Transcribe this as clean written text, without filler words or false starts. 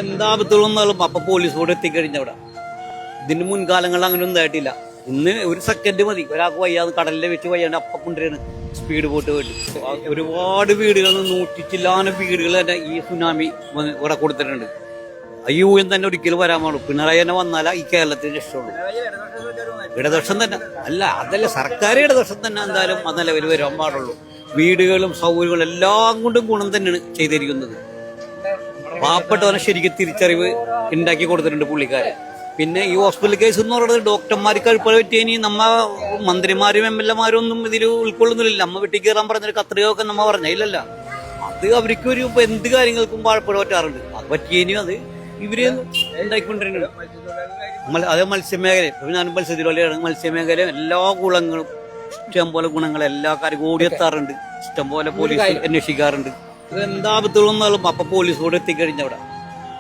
എന്താ ആപത്തുകളൊന്നാലും അപ്പൊ പോലീസ് കൂടെ എത്തിക്കഴിഞ്ഞ അവിടെ. ഇതിന്റെ മുൻകാലങ്ങളിൽ അങ്ങനെ ഒന്നും ആയിട്ടില്ല. ഇന്ന് ഒരു സെക്കൻഡ് മതി, ഒരാൾക്ക് വയ്യാതെ കടലിലെ വെച്ച് വയ്യാണ്ട് അപ്പൊ കൊണ്ടുവരുന്ന സ്പീഡ് ബോട്ട് വേണ്ടി ഒരുപാട് വീടുകൾ, നൂറ്റിച്ചില്ലാന വീടുകൾ തന്നെ ഈ സുനാമി ഇവിടെ കൊടുത്തിട്ടുണ്ട്. UN തന്നെ ഒരിക്കലും വരാൻ പാടുള്ളൂ. പിണറായി തന്നെ വന്നാലാ ഈ കേരളത്തിന് രക്ഷയുള്ളൂ. ഇടതുപക്ഷം തന്നെ അല്ല, അതല്ല, സർക്കാർ ഇടതുപക്ഷം തന്നെ എന്തായാലും ആ നിലവിൽ വരാൻ പാടുള്ളൂ. വീടുകളും സൗകര്യങ്ങളും എല്ലാം കൊണ്ടും ഗുണം തന്നെയാണ് ചെയ്തിരിക്കുന്നത്. പാവപ്പെട്ടവനെ ശരിക്കും തിരിച്ചറിവ് ഉണ്ടാക്കി കൊടുത്തിട്ടുണ്ട് പുള്ളിക്കാരൻ. പിന്നെ ഈ ഹോസ്പിറ്റൽ കേസ് എന്ന് പറയുന്നത് ഡോക്ടർമാർക്ക് കഴിപ്പഴ പറ്റിയ നമ്മ മന്ത്രിമാരും MLA മാരും ഒന്നും ഇതിൽ ഉൾക്കൊള്ളുന്നില്ല. നമ്മ വെട്ടി കയറാൻ പറഞ്ഞൊരു കത്രികയൊക്കെ നമ്മ പറഞ്ഞില്ലല്ല. അത് അവർക്ക് ഒരു എന്ത് കാര്യങ്ങൾക്കും വാഴപ്പഴ പറ്റാറുണ്ട്. അത് പറ്റിയതിനും അത് ഇവര് ഉണ്ടാക്കിക്കൊണ്ടിരുന്നത്. അതേ മത്സ്യമേഖല, ഇപ്പൊ ഞാൻ മത്സ്യത്തൊഴിലാളിയാണ്. മത്സ്യമേഖല എല്ലാ ഗുണങ്ങളും ഇഷ്ടംപോലെ ഗുണങ്ങൾ എല്ലാ കാര്യവും ഓടിയെത്താറുണ്ട്. ഇഷ്ടംപോലെ പോലീസ് അന്വേഷിക്കാറുണ്ട്. എന്താ ആപത്തുകളൊന്നാലും അപ്പൊ പോലീസ് കൂടെ എത്തിക്കഴിഞ്ഞ അവിടെ.